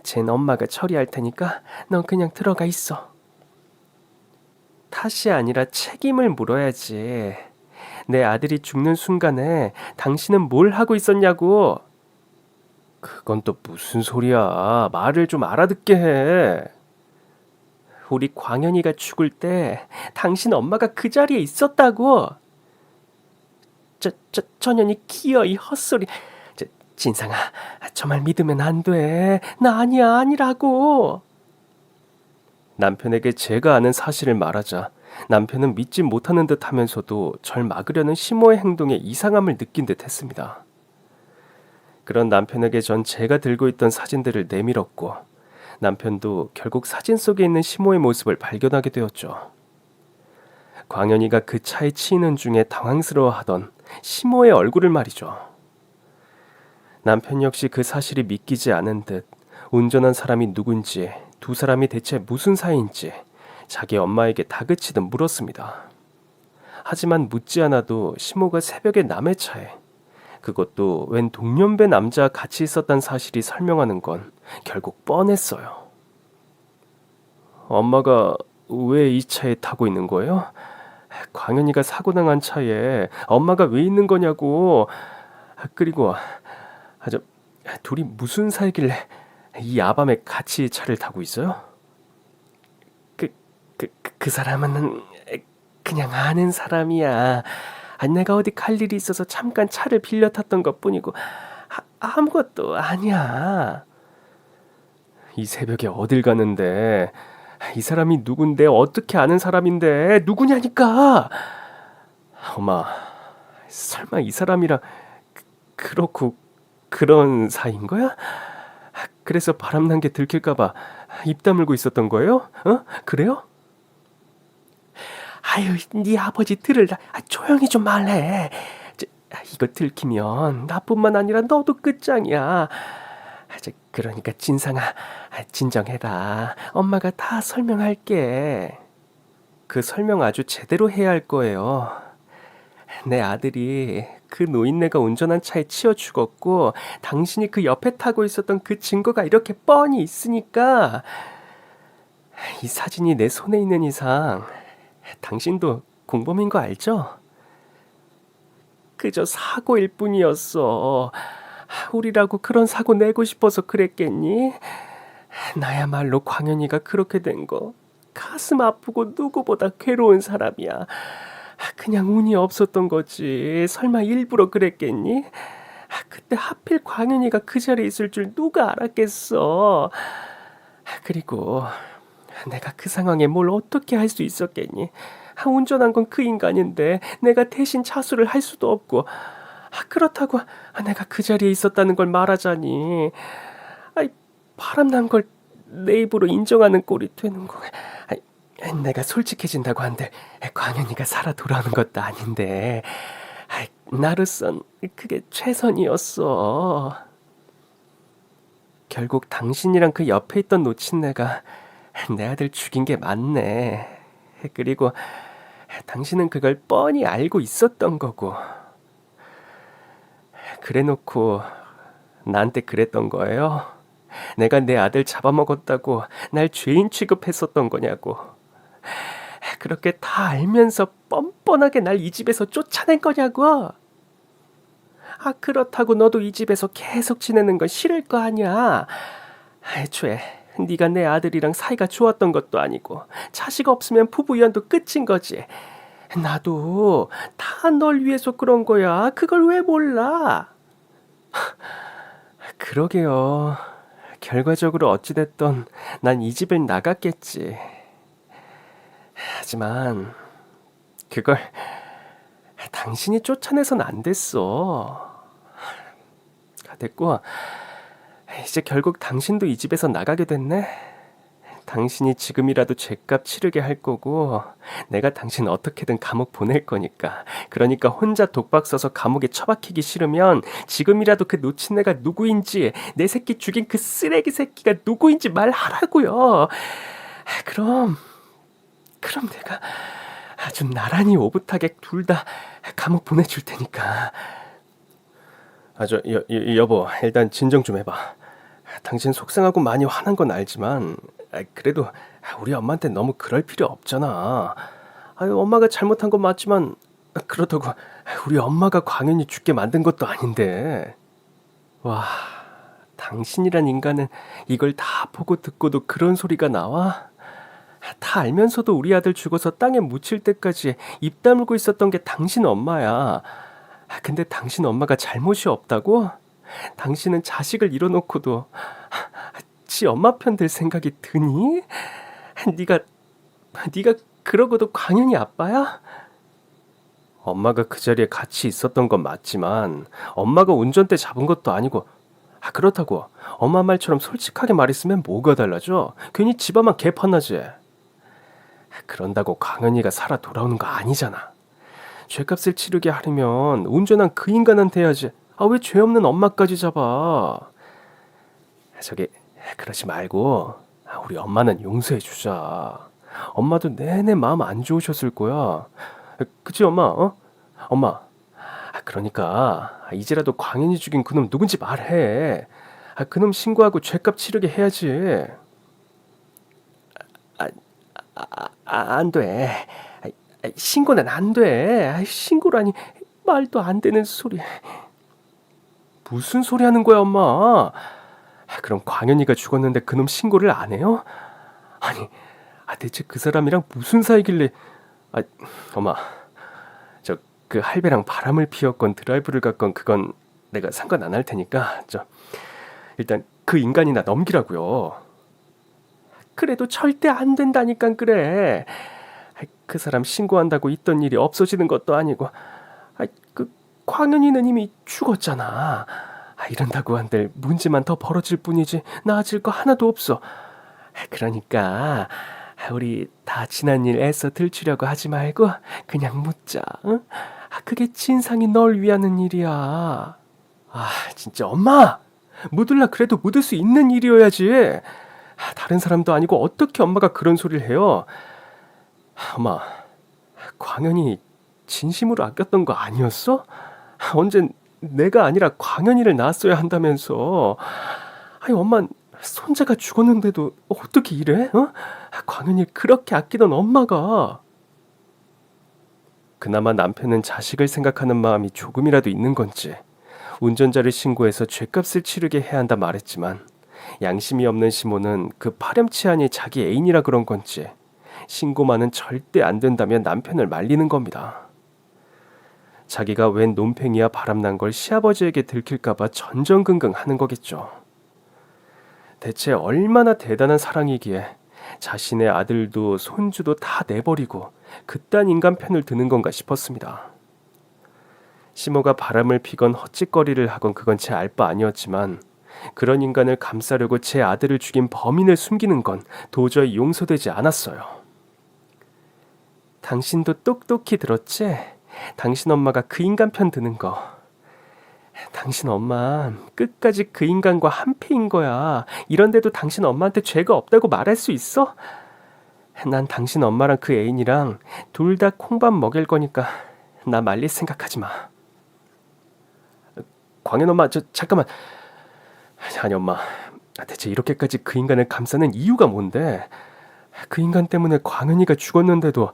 쟨 엄마가 처리할 테니까 넌 그냥 들어가 있어. 탓이 아니라 책임을 물어야지. 내 아들이 죽는 순간에 당신은 뭘 하고 있었냐고. 그건 또 무슨 소리야. 말을 좀 알아듣게 해. 우리 광현이가 죽을 때 당신 엄마가 그 자리에 있었다고. 천연이 기어이 헛소리. 진상아, 저 말 믿으면 안 돼. 나 아니라고. 남편에게 제가 아는 사실을 말하자 남편은 믿지 못하는 듯 하면서도 절 막으려는 시모의 행동에 이상함을 느낀 듯 했습니다. 그런 남편에게 전 제가 들고 있던 사진들을 내밀었고 남편도 결국 사진 속에 있는 시모의 모습을 발견하게 되었죠. 광현이가 그 차에 치이는 중에 당황스러워하던 시모의 얼굴을 말이죠. 남편 역시 그 사실이 믿기지 않은 듯 운전한 사람이 누군지, 두 사람이 대체 무슨 사이인지 자기 엄마에게 다그치듯 물었습니다. 하지만 묻지 않아도 시모가 새벽에 남의 차에, 그것도 웬 동년배 남자와 같이 있었단 사실이 설명하는 건 결국 뻔했어요. 엄마가 왜 이 차에 타고 있는 거예요? 광현이가 사고당한 차에 엄마가 왜 있는 거냐고. 그리고 저 둘이 무슨 사이길래 이 야밤에 같이 차를 타고 있어요? 그 사람은 그냥 아는 사람이야. 내가 어디 갈 일이 있어서 잠깐 차를 빌려 탔던 것뿐이고 아무것도 아니야. 이 새벽에 어딜 가는데? 이 사람이 누군데? 어떻게 아는 사람인데? 누구냐니까. 엄마, 설마 이 사람이랑 그렇고 그런 사이인 거야? 그래서 바람난 게 들킬까봐 입 다물고 있었던 거예요? 그래요? 아유, 네 아버지 들을라. 조용히 좀 말해. 이거 들키면 나뿐만 아니라 너도 끝장이야. 그러니까 진상아, 진정해라. 엄마가 다 설명할게. 그 설명 아주 제대로 해야 할 거예요. 내 아들이 그 노인네가 운전한 차에 치여 죽었고 당신이 그 옆에 타고 있었던 그 증거가 이렇게 뻔히 있으니까 이 사진이 내 손에 있는 이상 당신도 공범인 거 알죠? 그저 사고일 뿐이었어. 우리라고 그런 사고 내고 싶어서 그랬겠니? 나야말로 광현이가 그렇게 된 거 가슴 아프고 누구보다 괴로운 사람이야. 그냥 운이 없었던 거지. 설마 일부러 그랬겠니? 그때 하필 광현이가 그 자리에 있을 줄 누가 알았겠어. 그리고 내가 그 상황에 뭘 어떻게 할 수 있었겠니? 운전한 건 그 인간인데 내가 대신 차수를 할 수도 없고 그렇다고 내가 그 자리에 있었다는 걸 말하자니 바람난 걸 내 입으로 인정하는 꼴이 되는 거. 내가 솔직해진다고 한들 광현이가 살아 돌아오는 것도 아닌데 나로선 그게 최선이었어. 결국 당신이랑 그 옆에 있던 노친네가 내 아들 죽인 게 맞네. 그리고 당신은 그걸 뻔히 알고 있었던 거고. 그래놓고 나한테 그랬던 거예요. 내가 내 아들 잡아먹었다고 날 죄인 취급했었던 거냐고. 그렇게 다 알면서 뻔뻔하게 날 이 집에서 쫓아낸 거냐고. 그렇다고 너도 이 집에서 계속 지내는 건 싫을 거 아니야. 애초에 네가 내 아들이랑 사이가 좋았던 것도 아니고 자식 없으면 부부연도 끝인 거지. 나도 다 널 위해서 그런 거야. 그걸 왜 몰라? 그러게요. 결과적으로 어찌됐던 난 이 집을 나갔겠지. 하지만 그걸 당신이 쫓아내선 안 됐어. 됐고 이제 결국 당신도 이 집에서 나가게 됐네. 당신이 지금이라도 죗값 치르게 할 거고 내가 당신 어떻게든 감옥 보낼 거니까. 그러니까 혼자 독박 써서 감옥에 처박히기 싫으면 지금이라도 그 노친네가 누구인지, 내 새끼 죽인 그 쓰레기 새끼가 누구인지 말하라고요. 그럼 내가 아주 나란히 오붓하게 둘 다 감옥 보내줄 테니까. 여보, 일단 진정 좀 해봐. 당신 속상하고 많이 화난 건 알지만 그래도 우리 엄마한테 너무 그럴 필요 없잖아. 엄마가 잘못한 건 맞지만 그렇다고 우리 엄마가 광현이 죽게 만든 것도 아닌데. 와, 당신이란 인간은 이걸 다 보고 듣고도 그런 소리가 나와? 다 알면서도 우리 아들 죽어서 땅에 묻힐 때까지 입 다물고 있었던 게 당신 엄마야. 근데 당신 엄마가 잘못이 없다고? 당신은 자식을 잃어놓고도 지 엄마 편 들 생각이 드니? 네가 그러고도 광현이 아빠야? 엄마가 그 자리에 같이 있었던 건 맞지만 엄마가 운전대 잡은 것도 아니고 그렇다고 엄마 말처럼 솔직하게 말했으면 뭐가 달라져? 괜히 집안만 개판나지. 그런다고 광현이가 살아 돌아오는 거 아니잖아. 죄값을 치르게 하려면 운전한 그 인간한테 해야지. 왜 죄 없는 엄마까지 잡아? 저기 그러지 말고 우리 엄마는 용서해 주자. 엄마도 내내 마음 안 좋으셨을 거야. 그치 엄마? 엄마. 그러니까 이제라도 광현이 죽인 그놈 누군지 말해. 그놈 신고하고 죄값 치르게 해야지. 안 돼. 신고는 안 돼. 신고라니 말도 안 되는 소리. 무슨 소리 하는 거야 엄마? 그럼 광현이가 죽었는데 그놈 신고를 안 해요? 아니 대체 그 사람이랑 무슨 사이길래? 엄마, 저 그 할배랑 바람을 피웠건 드라이브를 갔건 그건 내가 상관 안 할 테니까 일단 그 인간이나 넘기라고요. 그래도 절대 안 된다니까 그래. 그 사람 신고한다고 있던 일이 없어지는 것도 아니고 그 광현이는 이미 죽었잖아. 이런다고 한들 문제만 더 벌어질 뿐이지 나아질 거 하나도 없어. 그러니까 우리 다 지난 일 애써 들추려고 하지 말고 그냥 묻자. 응? 그게 진상이 널 위하는 일이야. 진짜 엄마! 묻을라 그래도 묻을 수 있는 일이어야지. 다른 사람도 아니고 어떻게 엄마가 그런 소리를 해요? 엄마, 광현이 진심으로 아꼈던 거 아니었어? 언젠 내가 아니라 광현이를 낳았어야 한다면서. 엄만 손자가 죽었는데도 어떻게 이래? 광현이 그렇게 아끼던 엄마가. 그나마 남편은 자식을 생각하는 마음이 조금이라도 있는 건지 운전자를 신고해서 죄값을 치르게 해야 한다 말했지만 양심이 없는 시모는 그 파렴치하니 자기 애인이라 그런 건지 신고만은 절대 안 된다며 남편을 말리는 겁니다. 자기가 웬 논팽이야 바람난 걸 시아버지에게 들킬까봐 전전긍긍 하는 거겠죠. 대체 얼마나 대단한 사랑이기에 자신의 아들도 손주도 다 내버리고 그딴 인간 편을 드는 건가 싶었습니다. 시모가 바람을 피건 헛짓거리를 하건 그건 제 알 바 아니었지만 그런 인간을 감싸려고 제 아들을 죽인 범인을 숨기는 건 도저히 용서되지 않았어요. 당신도 똑똑히 들었지? 당신 엄마가 그 인간 편 드는 거. 당신 엄마 끝까지 그 인간과 한패인 거야. 이런데도 당신 엄마한테 죄가 없다고 말할 수 있어? 난 당신 엄마랑 그 애인이랑 둘 다 콩밥 먹일 거니까 나 말릴 생각하지 마. 광현 엄마, 잠깐만. 아니 엄마, 대체 이렇게까지 그 인간을 감싸는 이유가 뭔데? 그 인간 때문에 광현이가 죽었는데도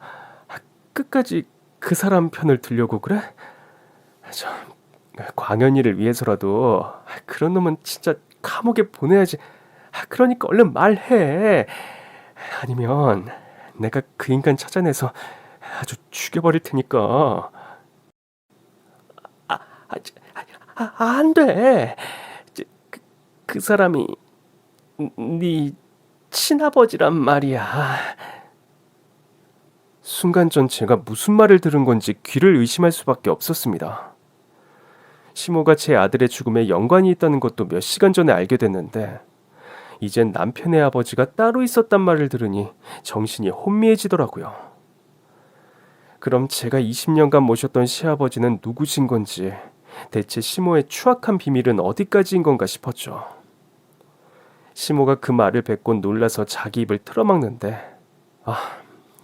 끝까지 그 사람 편을 들려고 그래? 광현이를 위해서라도 그런 놈은 진짜 감옥에 보내야지. 그러니까 얼른 말해. 아니면 내가 그 인간 찾아내서 아주 죽여버릴 테니까. 안 돼. 그 사람이 네 친아버지란 말이야. 순간 전 제가 무슨 말을 들은 건지 귀를 의심할 수밖에 없었습니다. 시모가 제 아들의 죽음에 연관이 있다는 것도 몇 시간 전에 알게 됐는데 이젠 남편의 아버지가 따로 있었단 말을 들으니 정신이 혼미해지더라고요. 그럼 제가 20년간 모셨던 시아버지는 누구신 건지, 대체 시모의 추악한 비밀은 어디까지인 건가 싶었죠. 시모가 그 말을 뱉곤 놀라서 자기 입을 틀어막는데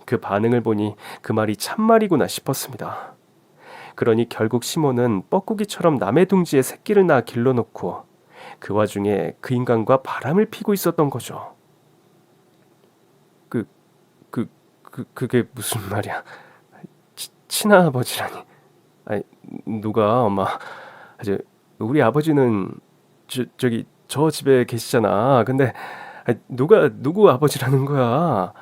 그 반응을 보니 그 말이 참말이구나 싶었습니다. 그러니 결국 시모는 뻐꾸기처럼 남의 둥지에 새끼를 낳아 길러놓고 그 와중에 그 인간과 바람을 피고 있었던 거죠. 그게 무슨 말이야? 친아버지라니. 누가 엄마? 우리 아버지는 저 집에 계시잖아. 근데 누구 아버지라는 거야?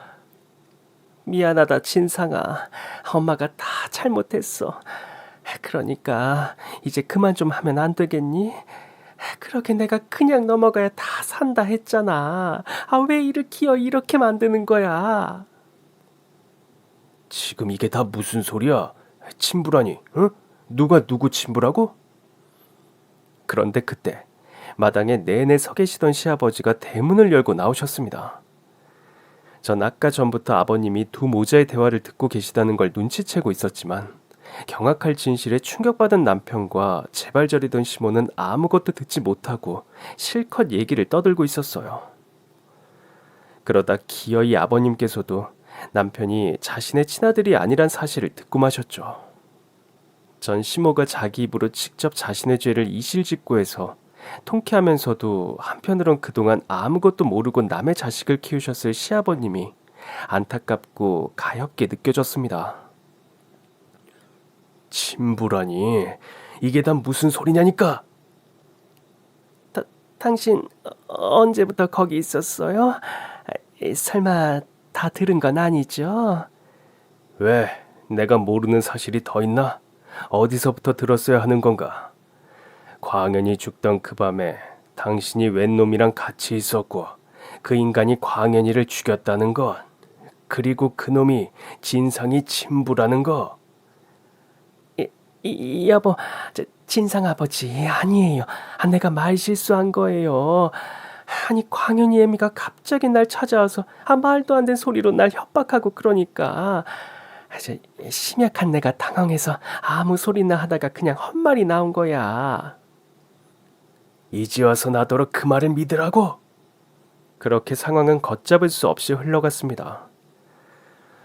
미안하다 진상아. 엄마가 다 잘못했어. 그러니까 이제 그만 좀 하면 안 되겠니? 그렇게 내가 그냥 넘어가야 다 산다 했잖아. 왜 일으키어 이렇게 만드는 거야? 지금 이게 다 무슨 소리야? 친부라니, 응? 누가 누구 친부라고? 그런데 그때 마당에 내내 서 계시던 시아버지가 대문을 열고 나오셨습니다. 전 아까 전부터 아버님이 두 모자의 대화를 듣고 계시다는 걸 눈치채고 있었지만 경악할 진실에 충격받은 남편과 제발저리던 시모는 아무것도 듣지 못하고 실컷 얘기를 떠들고 있었어요. 그러다 기어이 아버님께서도 남편이 자신의 친아들이 아니란 사실을 듣고 마셨죠. 전 시모가 자기 입으로 직접 자신의 죄를 이실직고해서 통쾌하면서도 한편으론 그동안 아무것도 모르고 남의 자식을 키우셨을 시아버님이 안타깝고 가엾게 느껴졌습니다. 친부라니, 이게 다 무슨 소리냐니까? 당신 언제부터 거기 있었어요? 설마 다 들은 건 아니죠? 왜? 내가 모르는 사실이 더 있나? 어디서부터 들었어야 하는 건가? 광현이 죽던 그 밤에 당신이 웬 놈이랑 같이 있었고 그 인간이 광현이를 죽였다는 것, 그리고 그 놈이 진상이 친부라는 거. 여보, 진상 아버지 아니에요. 내가 말 실수한 거예요. 아니 광현이 애미가 갑자기 날 찾아와서 말도 안 된 소리로 날 협박하고 그러니까 심약한 내가 당황해서 아무 소리나 하다가 그냥 헛말이 나온 거야. 이제 와서 나더러 그 말을 믿으라고? 그렇게 상황은 걷잡을 수 없이 흘러갔습니다.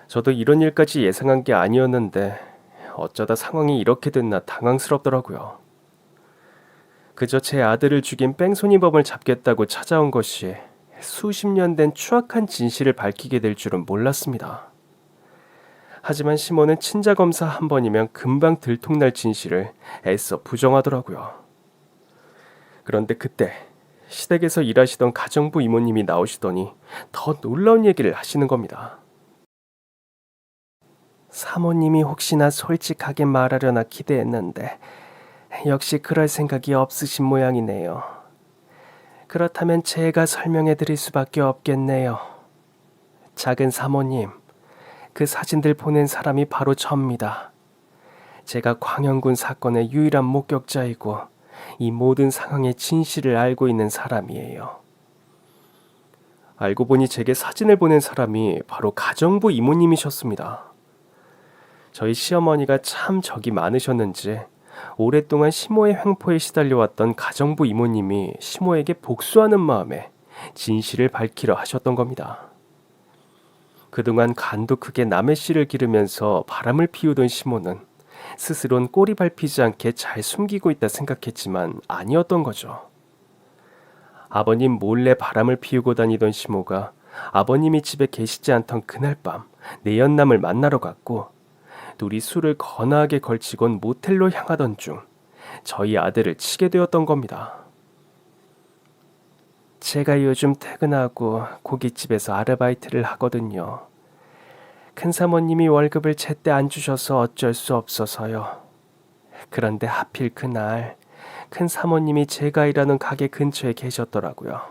저도 이런 일까지 예상한 게 아니었는데 어쩌다 상황이 이렇게 됐나 당황스럽더라고요. 그저 제 아들을 죽인 뺑소니범을 잡겠다고 찾아온 것이 수십 년 된 추악한 진실을 밝히게 될 줄은 몰랐습니다. 하지만 시몬은 친자검사 한 번이면 금방 들통날 진실을 애써 부정하더라고요. 그런데 그때 시댁에서 일하시던 가정부 이모님이 나오시더니 더 놀라운 얘기를 하시는 겁니다. 사모님이 혹시나 솔직하게 말하려나 기대했는데 역시 그럴 생각이 없으신 모양이네요. 그렇다면 제가 설명해 드릴 수밖에 없겠네요. 작은 사모님, 그 사진들 보낸 사람이 바로 접니다. 제가 광현군 사건의 유일한 목격자이고 이 모든 상황의 진실을 알고 있는 사람이에요. 알고 보니 제게 사진을 보낸 사람이 바로 가정부 이모님이셨습니다. 저희 시어머니가 참 적이 많으셨는지 오랫동안 시모의 횡포에 시달려왔던 가정부 이모님이 시모에게 복수하는 마음에 진실을 밝히려 하셨던 겁니다. 그동안 간도 크게 남의 씨를 기르면서 바람을 피우던 시모는 스스론 꼬리 밟히지 않게 잘 숨기고 있다 생각했지만 아니었던 거죠. 아버님 몰래 바람을 피우고 다니던 시모가 아버님이 집에 계시지 않던 그날 밤 내연남을 만나러 갔고 둘이 술을 거나하게 걸치곤 모텔로 향하던 중 저희 아들을 치게 되었던 겁니다. 제가 요즘 퇴근하고 고깃집에서 아르바이트를 하거든요. 큰사모님이 월급을 제때 안 주셔서 어쩔 수 없어서요. 그런데 하필 그날 큰사모님이 제가 일하는 가게 근처에 계셨더라고요.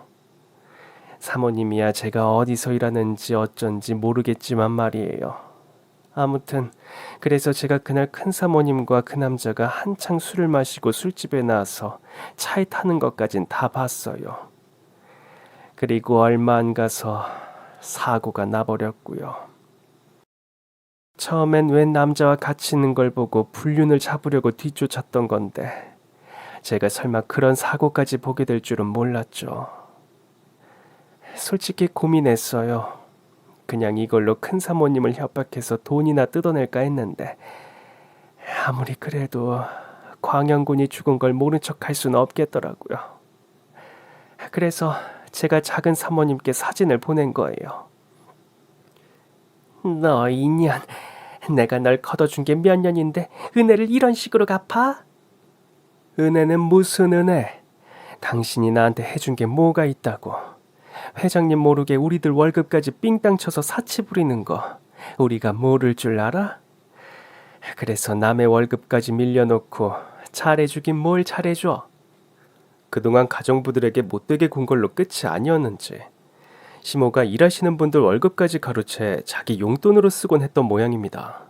사모님이야 제가 어디서 일하는지 어쩐지 모르겠지만 말이에요. 아무튼 그래서 제가 그날 큰사모님과 그 남자가 한창 술을 마시고 술집에 나와서 차에 타는 것까진 다 봤어요. 그리고 얼마 안 가서 사고가 나버렸고요. 처음엔 웬 남자와 같이 있는 걸 보고 불륜을 잡으려고 뒤쫓았던 건데 제가 설마 그런 사고까지 보게 될 줄은 몰랐죠. 솔직히 고민했어요. 그냥 이걸로 큰사모님을 협박해서 돈이나 뜯어낼까 했는데 아무리 그래도 광현군이 죽은 걸 모른 척 할 수는 없겠더라고요. 그래서 제가 작은 사모님께 사진을 보낸 거예요. 너 이년, 내가 널 걷어준 게 몇 년인데 은혜를 이런 식으로 갚아? 은혜는 무슨 은혜? 당신이 나한테 해준 게 뭐가 있다고. 회장님 모르게 우리들 월급까지 삥땅 쳐서 사치 부리는 거 우리가 모를 줄 알아? 그래서 남의 월급까지 밀려놓고 잘해주긴 뭘 잘해줘. 그동안 가정부들에게 못되게 군 걸로 끝이 아니었는지 시모가 일하시는 분들 월급까지 가로채 자기 용돈으로 쓰곤 했던 모양입니다.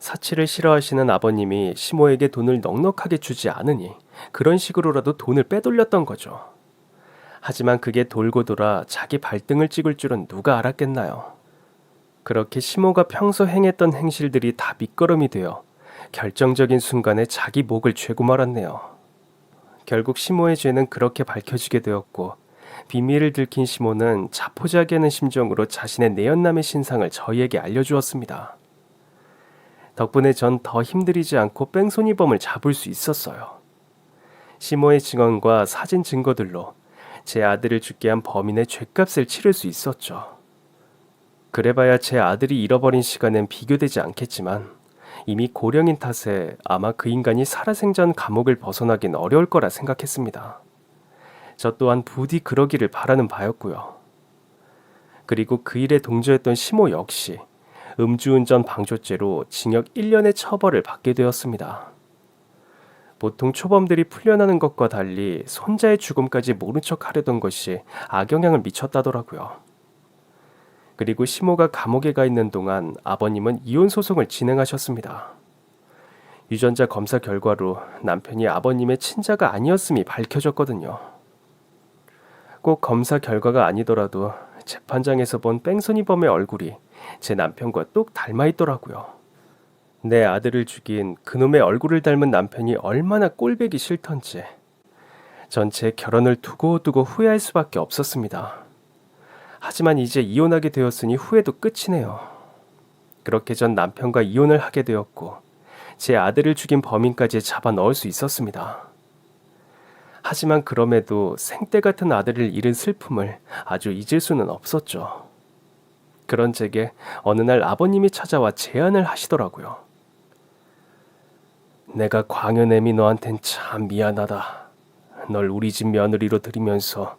사치를 싫어하시는 아버님이 시모에게 돈을 넉넉하게 주지 않으니 그런 식으로라도 돈을 빼돌렸던 거죠. 하지만 그게 돌고 돌아 자기 발등을 찍을 줄은 누가 알았겠나요? 그렇게 시모가 평소 행했던 행실들이 다 밑거름이 되어 결정적인 순간에 자기 목을 죄고 말았네요. 결국 시모의 죄는 그렇게 밝혀지게 되었고 비밀을 들킨 시모는 자포자기하는 심정으로 자신의 내연남의 신상을 저희에게 알려주었습니다. 덕분에 전 더 힘들이지 않고 뺑소니범을 잡을 수 있었어요. 시모의 증언과 사진 증거들로 제 아들을 죽게 한 범인의 죗값을 치를 수 있었죠. 그래봐야 제 아들이 잃어버린 시간엔 비교되지 않겠지만 이미 고령인 탓에 아마 그 인간이 살아생전 감옥을 벗어나긴 어려울 거라 생각했습니다. 저 또한 부디 그러기를 바라는 바였고요. 그리고 그 일에 동조했던 시모 역시 음주운전 방조죄로 징역 1년의 처벌을 받게 되었습니다. 보통 초범들이 풀려나는 것과 달리 손자의 죽음까지 모른 척 하려던 것이 악영향을 미쳤다더라고요. 그리고 시모가 감옥에 가 있는 동안 아버님은 이혼 소송을 진행하셨습니다. 유전자 검사 결과로 남편이 아버님의 친자가 아니었음이 밝혀졌거든요. 꼭 검사 결과가 아니더라도 재판장에서 본 뺑소니범의 얼굴이 제 남편과 똑 닮아 있더라고요. 내 아들을 죽인 그놈의 얼굴을 닮은 남편이 얼마나 꼴보기 싫던지 전 제 결혼을 두고두고 후회할 수밖에 없었습니다. 하지만 이제 이혼하게 되었으니 후회도 끝이네요. 그렇게 전 남편과 이혼을 하게 되었고 제 아들을 죽인 범인까지 잡아 넣을 수 있었습니다. 하지만 그럼에도 생때 같은 아들을 잃은 슬픔을 아주 잊을 수는 없었죠. 그런 제게 어느 날 아버님이 찾아와 제안을 하시더라고요. 내가 광연애미 너한텐 참 미안하다. 널 우리 집 며느리로 들이면서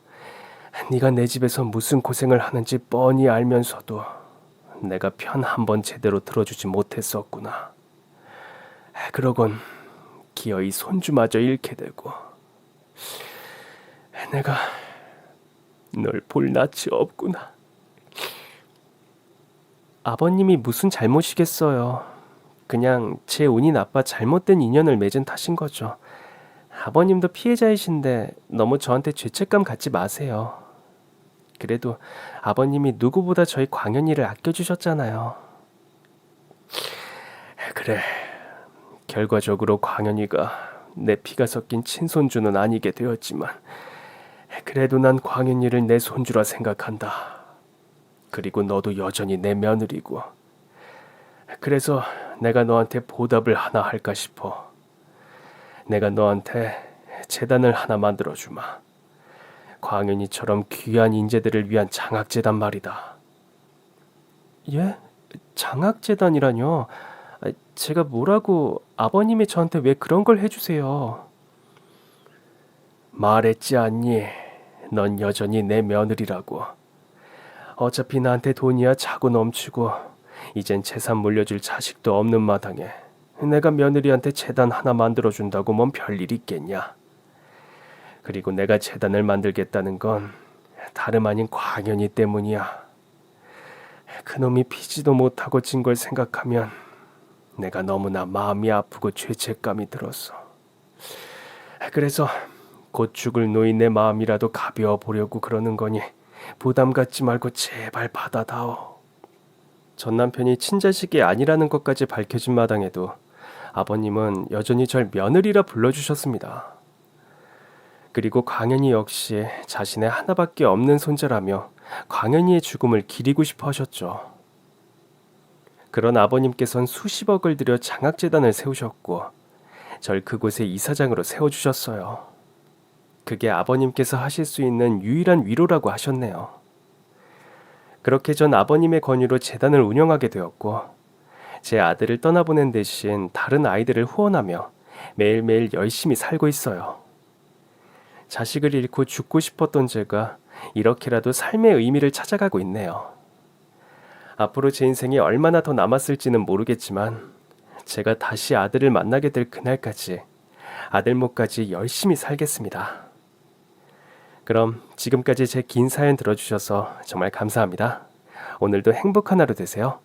네가 내 집에서 무슨 고생을 하는지 뻔히 알면서도 내가 편 한 번 제대로 들어주지 못했었구나. 그러곤 기어이 손주마저 잃게 되고 내가 널 볼 낯이 없구나. 아버님이 무슨 잘못이겠어요. 그냥 제 운이 나빠 잘못된 인연을 맺은 탓인 거죠. 아버님도 피해자이신데 너무 저한테 죄책감 갖지 마세요. 그래도 아버님이 누구보다 저희 광현이를 아껴주셨잖아요. 그래, 결과적으로 광현이가 내 피가 섞인 친손주는 아니게 되었지만 그래도 난 광현이를 내 손주라 생각한다. 그리고 너도 여전히 내 며느리고. 그래서 내가 너한테 보답을 하나 할까 싶어. 내가 너한테 재단을 하나 만들어주마. 광현이처럼 귀한 인재들을 위한 장학재단 말이다. 예? 장학재단이라뇨? 제가 뭐라고 아버님이 저한테 왜 그런 걸 해주세요? 말했지 않니? 넌 여전히 내 며느리라고. 어차피 나한테 돈이야 차고 넘치고 이젠 재산 물려줄 자식도 없는 마당에 내가 며느리한테 재단 하나 만들어준다고 뭔 별일 있겠냐. 그리고 내가 재단을 만들겠다는 건 다름 아닌 광현이 때문이야. 그놈이 피지도 못하고 진 걸 생각하면 내가 너무나 마음이 아프고 죄책감이 들었어. 그래서 곧 죽을 노인의 마음이라도 가벼워 보려고 그러는 거니 부담 갖지 말고 제발 받아다오. 전 남편이 친자식이 아니라는 것까지 밝혀진 마당에도 아버님은 여전히 절 며느리라 불러주셨습니다. 그리고 광현이 역시 자신의 하나밖에 없는 손자라며 광현이의 죽음을 기리고 싶어 하셨죠. 그런 아버님께선 수십억을 들여 장학재단을 세우셨고 절 그곳에 이사장으로 세워주셨어요. 그게 아버님께서 하실 수 있는 유일한 위로라고 하셨네요. 그렇게 전 아버님의 권유로 재단을 운영하게 되었고 제 아들을 떠나보낸 대신 다른 아이들을 후원하며 매일매일 열심히 살고 있어요. 자식을 잃고 죽고 싶었던 제가 이렇게라도 삶의 의미를 찾아가고 있네요. 앞으로 제 인생이 얼마나 더 남았을지는 모르겠지만 제가 다시 아들을 만나게 될 그날까지 아들 목까지 열심히 살겠습니다. 그럼 지금까지 제 긴 사연 들어주셔서 정말 감사합니다. 오늘도 행복한 하루 되세요.